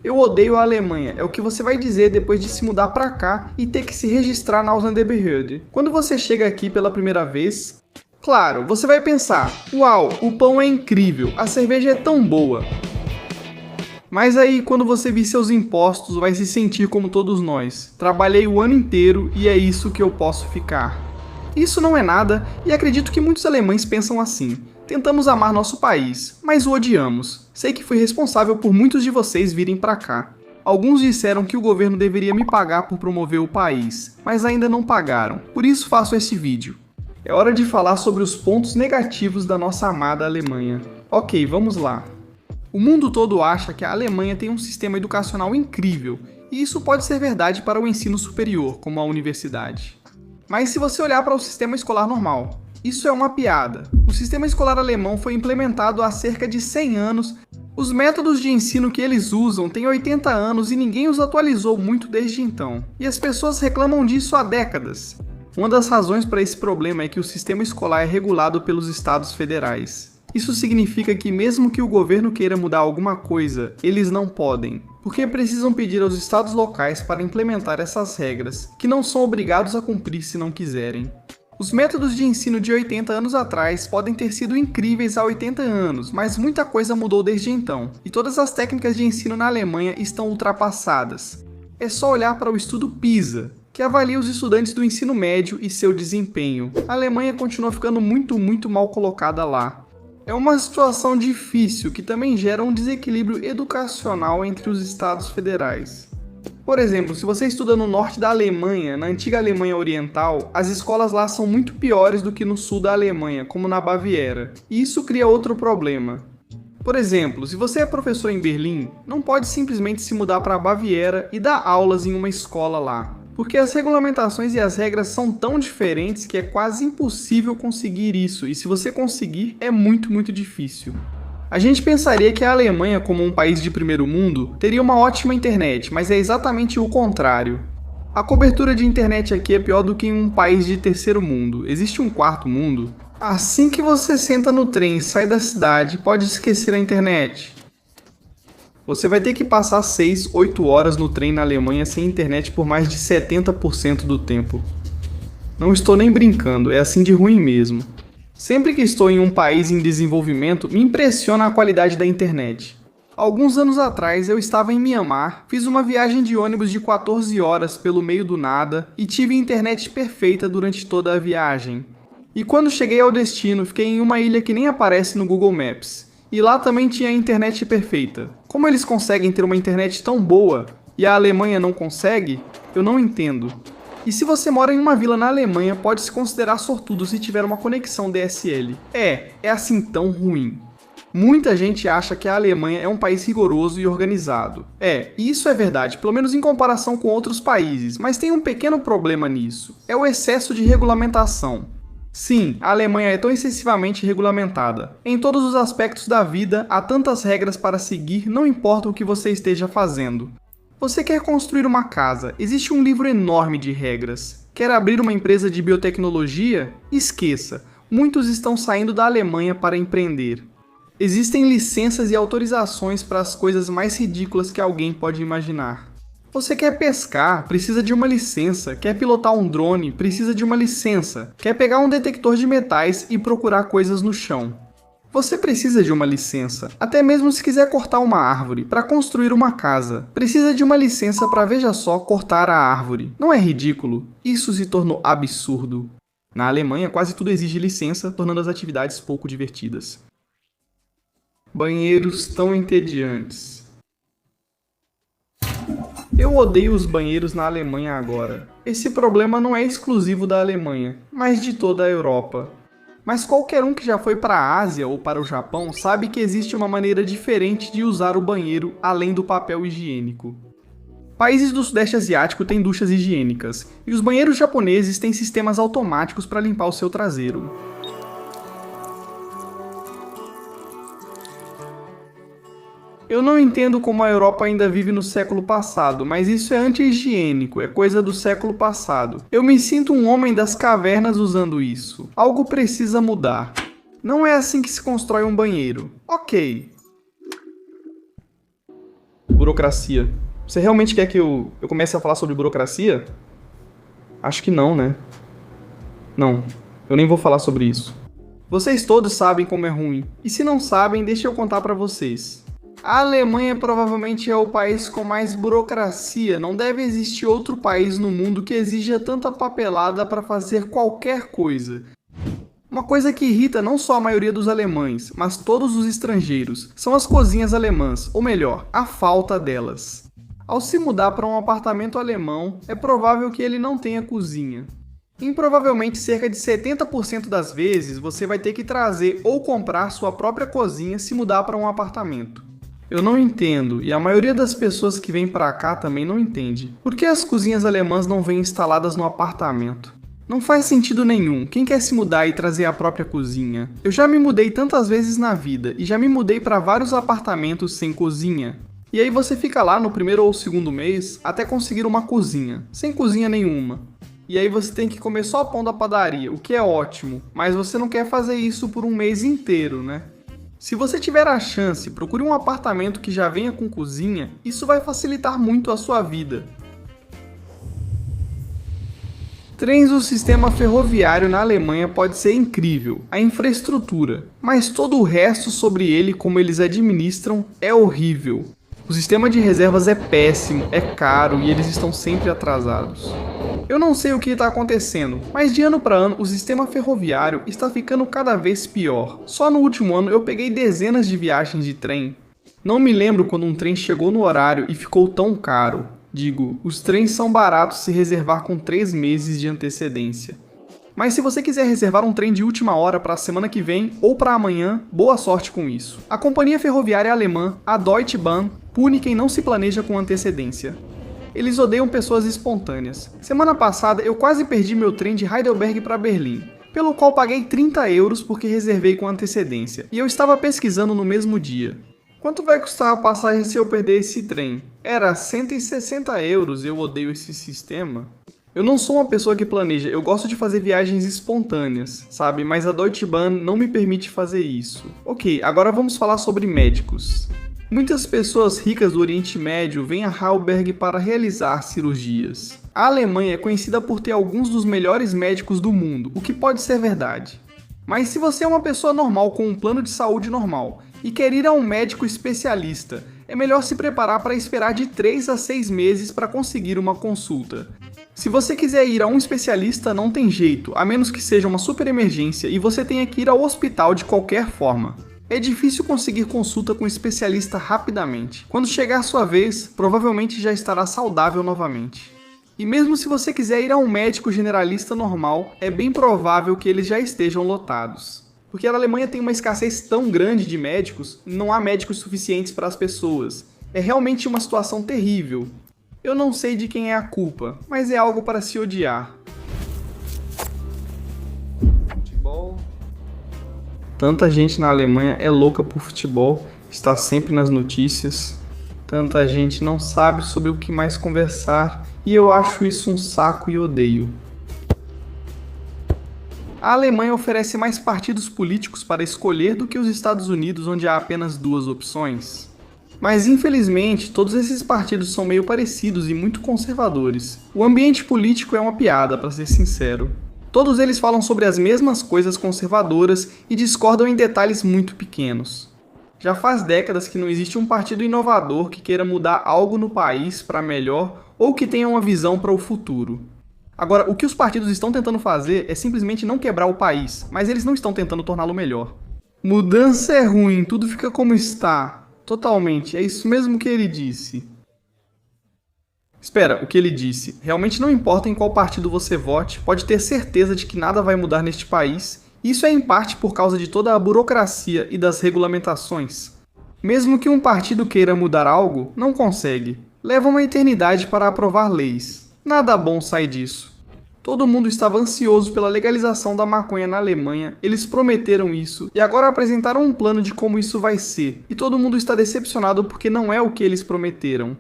Eu odeio a Alemanha, é o que você vai dizer depois de se mudar pra cá e ter que se registrar na Ausländerbehörde. Quando você chega aqui pela primeira vez, claro, você vai pensar, uau, o pão é incrível, a cerveja é tão boa. Mas aí, quando você vir seus impostos, vai se sentir como todos nós. Trabalhei o ano inteiro e é isso que eu posso ficar. Isso não é nada, e acredito que muitos alemães pensam assim. Tentamos amar nosso país, mas o odiamos. Sei que fui responsável por muitos de vocês virem pra cá. Alguns disseram que o governo deveria me pagar por promover o país, mas ainda não pagaram, por isso faço esse vídeo. É hora de falar sobre os pontos negativos da nossa amada Alemanha. Ok, vamos lá. O mundo todo acha que a Alemanha tem um sistema educacional incrível, e isso pode ser verdade para o ensino superior, como a universidade. Mas se você olhar para o sistema escolar normal, isso é uma piada. O sistema escolar alemão foi implementado há cerca de 100 anos, os métodos de ensino que eles usam têm 80 anos e ninguém os atualizou muito desde então, e as pessoas reclamam disso há décadas. Uma das razões para esse problema é que o sistema escolar é regulado pelos estados federais. Isso significa que mesmo que o governo queira mudar alguma coisa, eles não podem, porque precisam pedir aos estados locais para implementar essas regras, que não são obrigados a cumprir se não quiserem. Os métodos de ensino de 80 anos atrás podem ter sido incríveis há 80 anos, mas muita coisa mudou desde então, e todas as técnicas de ensino na Alemanha estão ultrapassadas. É só olhar para o estudo PISA, que avalia os estudantes do ensino médio e seu desempenho. A Alemanha continua ficando muito mal colocada lá. É uma situação difícil que também gera um desequilíbrio educacional entre os estados federais. Por exemplo, se você estuda no norte da Alemanha, na antiga Alemanha Oriental, as escolas lá são muito piores do que no sul da Alemanha, como na Baviera, e isso cria outro problema. Por exemplo, se você é professor em Berlim, não pode simplesmente se mudar para a Baviera e dar aulas em uma escola lá, porque as regulamentações e as regras são tão diferentes que é quase impossível conseguir isso, e se você conseguir, é muito difícil. A gente pensaria que a Alemanha, como um país de primeiro mundo, teria uma ótima internet, mas é exatamente o contrário. A cobertura de internet aqui é pior do que em um país de terceiro mundo. Existe um quarto mundo? Assim que você senta no trem e sai da cidade, pode esquecer a internet. Você vai ter que passar 6, 8 horas no trem na Alemanha sem internet por mais de 70% do tempo. Não estou nem brincando, é assim de ruim mesmo. Sempre que estou em um país em desenvolvimento, me impressiona a qualidade da internet. Alguns anos atrás, eu estava em Mianmar, fiz uma viagem de ônibus de 14 horas pelo meio do nada e tive internet perfeita durante toda a viagem. E quando cheguei ao destino, fiquei em uma ilha que nem aparece no Google Maps. E lá também tinha internet perfeita. Como eles conseguem ter uma internet tão boa e a Alemanha não consegue? Eu não entendo. E se você mora em uma vila na Alemanha, pode se considerar sortudo se tiver uma conexão DSL. É assim tão ruim. Muita gente acha que a Alemanha é um país rigoroso e organizado. E isso é verdade, pelo menos em comparação com outros países, mas tem um pequeno problema nisso. É o excesso de regulamentação. Sim, a Alemanha é tão excessivamente regulamentada. Em todos os aspectos da vida, há tantas regras para seguir, não importa o que você esteja fazendo. Você quer construir uma casa, existe um livro enorme de regras. Quer abrir uma empresa de biotecnologia? Esqueça, muitos estão saindo da Alemanha para empreender. Existem licenças e autorizações para as coisas mais ridículas que alguém pode imaginar. Você quer pescar? Precisa de uma licença. Quer pilotar um drone? Precisa de uma licença. Quer pegar um detector de metais e procurar coisas no chão? Você precisa de uma licença, até mesmo se quiser cortar uma árvore para construir uma casa. Precisa de uma licença para, veja só, cortar a árvore. Não é ridículo? Isso se tornou absurdo. Na Alemanha, quase tudo exige licença, tornando as atividades pouco divertidas. Banheiros tão entediantes. Eu odeio os banheiros na Alemanha agora. Esse problema não é exclusivo da Alemanha, mas de toda a Europa. Mas qualquer um que já foi para a Ásia ou para o Japão sabe que existe uma maneira diferente de usar o banheiro além do papel higiênico. Países do Sudeste Asiático têm duchas higiênicas, e os banheiros japoneses têm sistemas automáticos para limpar o seu traseiro. Eu não entendo como a Europa ainda vive no século passado, mas isso é anti-higiênico, é coisa do século passado. Eu me sinto um homem das cavernas usando isso. Algo precisa mudar. Não é assim que se constrói um banheiro. Ok. burocracia. Você realmente quer que eu comece a falar sobre burocracia? Acho que não, né? Não, eu nem vou falar sobre isso. Vocês todos sabem como é ruim. E se não sabem, deixa eu contar pra vocês. A Alemanha provavelmente é o país com mais burocracia. Não deve existir outro país no mundo que exija tanta papelada para fazer qualquer coisa. Uma coisa que irrita não só a maioria dos alemães, mas todos os estrangeiros, são as cozinhas alemãs, ou melhor, a falta delas. Ao se mudar para um apartamento alemão, é provável que ele não tenha cozinha. Em provavelmente cerca de 70% das vezes, você vai ter que trazer ou comprar sua própria cozinha se mudar para um apartamento. Eu não entendo, e a maioria das pessoas que vem para cá também não entende. Por que as cozinhas alemãs não vêm instaladas no apartamento? Não faz sentido nenhum. Quem quer se mudar e trazer a própria cozinha? Eu já me mudei tantas vezes na vida, e já me mudei para vários apartamentos sem cozinha. E aí você fica lá no primeiro ou segundo mês até conseguir uma cozinha, sem cozinha nenhuma. E aí você tem que comer só pão da padaria, o que é ótimo, mas você não quer fazer isso por um mês inteiro, né? Se você tiver a chance, procure um apartamento que já venha com cozinha, isso vai facilitar muito a sua vida. Trens do sistema ferroviário na Alemanha pode ser incrível, a infraestrutura, mas todo o resto sobre ele, como eles administram, é horrível. O sistema de reservas é péssimo, é caro e eles estão sempre atrasados. Eu não sei o que está acontecendo, mas de ano para ano o sistema ferroviário está ficando cada vez pior. Só no último ano eu peguei dezenas de viagens de trem. Não me lembro quando um trem chegou no horário e ficou tão caro. Digo, os trens são baratos se reservar com 3 meses de antecedência. Mas se você quiser reservar um trem de última hora para a semana que vem ou para amanhã, boa sorte com isso. A companhia ferroviária alemã, a Deutsche Bahn, pune quem não se planeja com antecedência. Eles odeiam pessoas espontâneas. Semana passada eu quase perdi meu trem de Heidelberg para Berlim, pelo qual paguei 30 euros porque reservei com antecedência, e eu estava pesquisando no mesmo dia. Quanto vai custar a passagem se eu perder esse trem? Era 160 euros, eu odeio esse sistema. Eu não sou uma pessoa que planeja, eu gosto de fazer viagens espontâneas, sabe? Mas a Deutsche Bahn não me permite fazer isso. Ok, agora vamos falar sobre médicos. Muitas pessoas ricas do Oriente Médio vêm a Heidelberg para realizar cirurgias. A Alemanha é conhecida por ter alguns dos melhores médicos do mundo, o que pode ser verdade. Mas se você é uma pessoa normal com um plano de saúde normal e quer ir a um médico especialista, é melhor se preparar para esperar de 3 a 6 meses para conseguir uma consulta. Se você quiser ir a um especialista, não tem jeito, a menos que seja uma super emergência e você tenha que ir ao hospital de qualquer forma. É difícil conseguir consulta com um especialista rapidamente. Quando chegar a sua vez, provavelmente já estará saudável novamente. E mesmo se você quiser ir a um médico generalista normal, é bem provável que eles já estejam lotados. Porque a Alemanha tem uma escassez tão grande de médicos, não há médicos suficientes para as pessoas. É realmente uma situação terrível. Eu não sei de quem é a culpa, mas é algo para se odiar. Futebol. Tanta gente na Alemanha é louca por futebol, está sempre nas notícias. Tanta gente não sabe sobre o que mais conversar e eu acho isso um saco e odeio. A Alemanha oferece mais partidos políticos para escolher do que os Estados Unidos, onde há apenas 2 opções. Mas infelizmente, todos esses partidos são meio parecidos e muito conservadores. O ambiente político é uma piada, para ser sincero. Todos eles falam sobre as mesmas coisas conservadoras e discordam em detalhes muito pequenos. Já faz décadas que não existe um partido inovador que queira mudar algo no país para melhor ou que tenha uma visão para o futuro. Agora, o que os partidos estão tentando fazer é simplesmente não quebrar o país, mas eles não estão tentando torná-lo melhor. Mudança é ruim, tudo fica como está. Totalmente, é isso mesmo que ele disse. Espera, o que ele disse? Realmente não importa em qual partido você vote, pode ter certeza de que nada vai mudar neste país. Isso é em parte por causa de toda a burocracia e das regulamentações. Mesmo que um partido queira mudar algo, não consegue. Leva uma eternidade para aprovar leis. Nada bom sai disso. Todo mundo estava ansioso pela legalização da maconha na Alemanha, eles prometeram isso e agora apresentaram um plano de como isso vai ser, e todo mundo está decepcionado porque não é o que eles prometeram.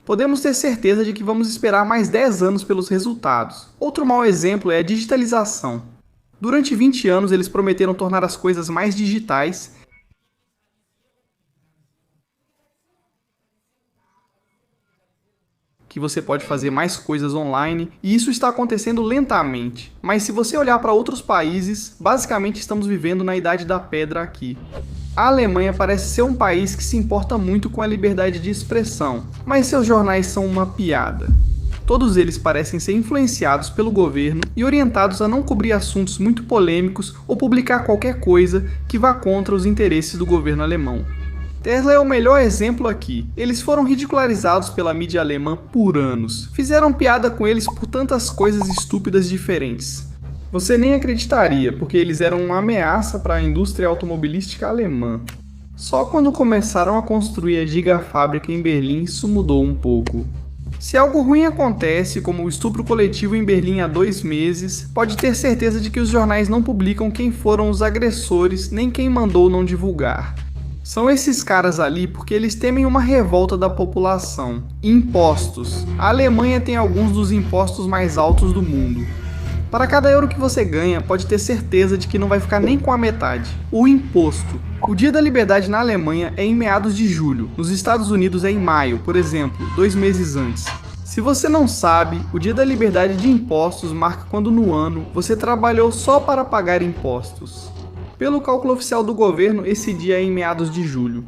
Podemos ter certeza de que vamos esperar mais 10 anos pelos resultados. Outro mau exemplo é a digitalização. Durante 20 anos eles prometeram tornar as coisas mais digitais. que você pode fazer mais coisas online, e isso está acontecendo lentamente. Mas se você olhar para outros países, basicamente estamos vivendo na Idade da Pedra aqui. A Alemanha parece ser um país que se importa muito com a liberdade de expressão, mas seus jornais são uma piada. Todos eles parecem ser influenciados pelo governo e orientados a não cobrir assuntos muito polêmicos ou publicar qualquer coisa que vá contra os interesses do governo alemão. Tesla é o melhor exemplo aqui. Eles foram ridicularizados pela mídia alemã por anos. Fizeram piada com eles por tantas coisas estúpidas diferentes. Você nem acreditaria, porque eles eram uma ameaça para a indústria automobilística alemã. Só quando começaram a construir a gigafábrica em Berlim isso mudou um pouco. Se algo ruim acontece, como o estupro coletivo em Berlim há 2 meses, pode ter certeza de que os jornais não publicam quem foram os agressores, nem quem mandou não divulgar. São esses caras ali porque eles temem uma revolta da população. Impostos. A Alemanha tem alguns dos impostos mais altos do mundo. Para cada euro que você ganha, pode ter certeza de que não vai ficar nem com a metade. O imposto. O Dia da Liberdade na Alemanha é em meados de julho, nos Estados Unidos é em maio, por exemplo, 2 meses antes. Se você não sabe, o Dia da Liberdade de Impostos marca quando no ano você trabalhou só para pagar impostos. Pelo cálculo oficial do governo, esse dia é em meados de julho.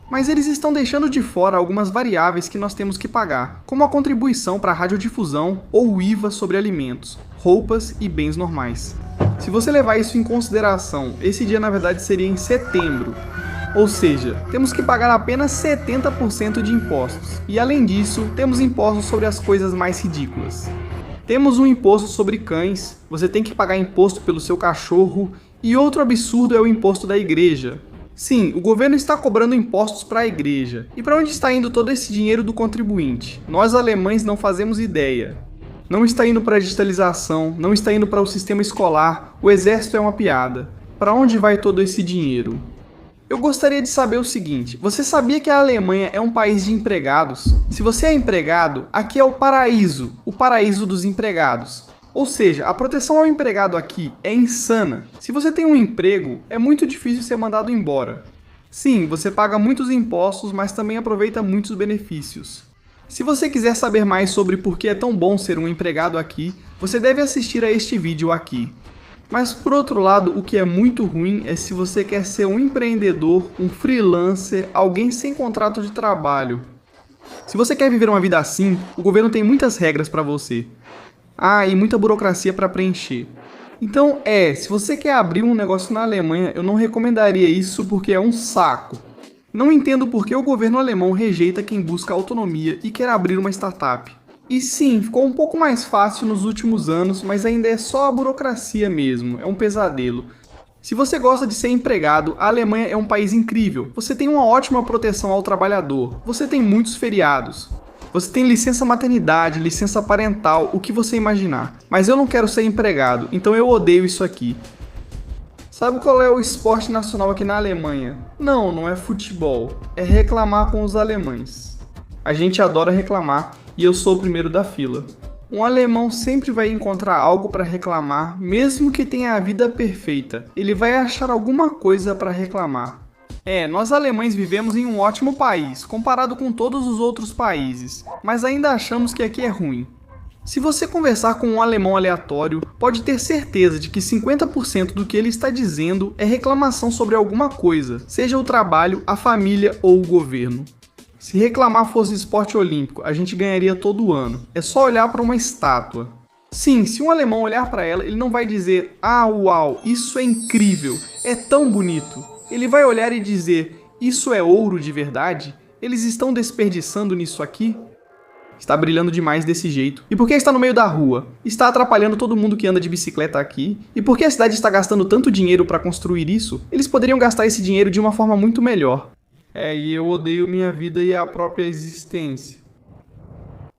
Mas eles estão deixando de fora algumas variáveis que nós temos que pagar, como a contribuição para a radiodifusão ou o IVA sobre alimentos, roupas e bens normais. Se você levar isso em consideração, esse dia na verdade seria em setembro. Ou seja, temos que pagar apenas 70% de impostos. E além disso, temos impostos sobre as coisas mais ridículas. Temos um imposto sobre cães, você tem que pagar imposto pelo seu cachorro, e outro absurdo é o imposto da igreja. Sim, o governo está cobrando impostos para a igreja. E para onde está indo todo esse dinheiro do contribuinte? Nós alemães não fazemos ideia. Não está indo para a digitalização, não está indo para o sistema escolar, o exército é uma piada. Para onde vai todo esse dinheiro? Eu gostaria de saber o seguinte, você sabia que a Alemanha é um país de empregados? Se você é empregado, aqui é o paraíso dos empregados. Ou seja, a proteção ao empregado aqui é insana. Se você tem um emprego, é muito difícil ser mandado embora. Sim, você paga muitos impostos, mas também aproveita muitos benefícios. Se você quiser saber mais sobre por que é tão bom ser um empregado aqui, você deve assistir a este vídeo aqui. Mas por outro lado, o que é muito ruim é se você quer ser um empreendedor, um freelancer, alguém sem contrato de trabalho. Se você quer viver uma vida assim, o governo tem muitas regras para você. E muita burocracia para preencher. Então, se você quer abrir um negócio na Alemanha, eu não recomendaria isso porque é um saco. Não entendo por que o governo alemão rejeita quem busca autonomia e quer abrir uma startup. E sim, ficou um pouco mais fácil nos últimos anos, mas ainda é só a burocracia mesmo, é um pesadelo. Se você gosta de ser empregado, a Alemanha é um país incrível. Você tem uma ótima proteção ao trabalhador, você tem muitos feriados. Você tem licença maternidade, licença parental, o que você imaginar. Mas eu não quero ser empregado, então eu odeio isso aqui. Sabe qual é o esporte nacional aqui na Alemanha? Não é futebol, é reclamar com os alemães. A gente adora reclamar e eu sou o primeiro da fila. Um alemão sempre vai encontrar algo para reclamar, mesmo que tenha a vida perfeita. Ele vai achar alguma coisa para reclamar. Nós alemães vivemos em um ótimo país, comparado com todos os outros países, mas ainda achamos que aqui é ruim. Se você conversar com um alemão aleatório, pode ter certeza de que 50% do que ele está dizendo é reclamação sobre alguma coisa, seja o trabalho, a família ou o governo. Se reclamar fosse esporte olímpico, a gente ganharia todo ano. É só olhar para uma estátua. Sim, se um alemão olhar para ela, ele não vai dizer uau, isso é incrível, é tão bonito. Ele vai olhar e dizer, isso é ouro de verdade? Eles estão desperdiçando nisso aqui? Está brilhando demais desse jeito. E por que está no meio da rua? Está atrapalhando todo mundo que anda de bicicleta aqui? E por que a cidade está gastando tanto dinheiro para construir isso? Eles poderiam gastar esse dinheiro de uma forma muito melhor. E eu odeio minha vida e a própria existência.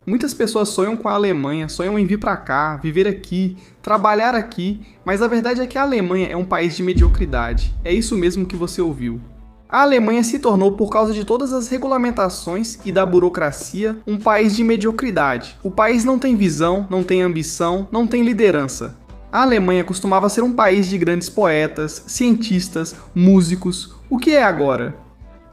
Muitas pessoas sonham com a Alemanha, sonham em vir para cá, viver aqui, trabalhar aqui, mas a verdade é que a Alemanha é um país de mediocridade. É isso mesmo que você ouviu. A Alemanha se tornou, por causa de todas as regulamentações e da burocracia, um país de mediocridade. O país não tem visão, não tem ambição, não tem liderança. A Alemanha costumava ser um país de grandes poetas, cientistas, músicos. O que é agora?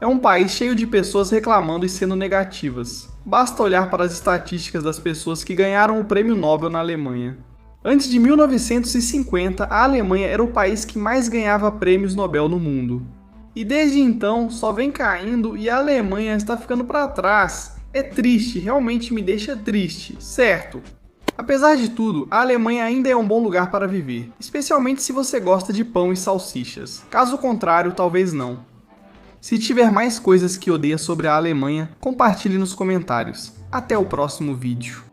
É um país cheio de pessoas reclamando e sendo negativas. Basta olhar para as estatísticas das pessoas que ganharam o Prêmio Nobel na Alemanha. Antes de 1950, a Alemanha era o país que mais ganhava prêmios Nobel no mundo. E desde então, só vem caindo e a Alemanha está ficando para trás. É triste, realmente me deixa triste, certo? Apesar de tudo, a Alemanha ainda é um bom lugar para viver, especialmente se você gosta de pão e salsichas. Caso contrário, talvez não. Se tiver mais coisas que odeia sobre a Alemanha, compartilhe nos comentários. Até o próximo vídeo.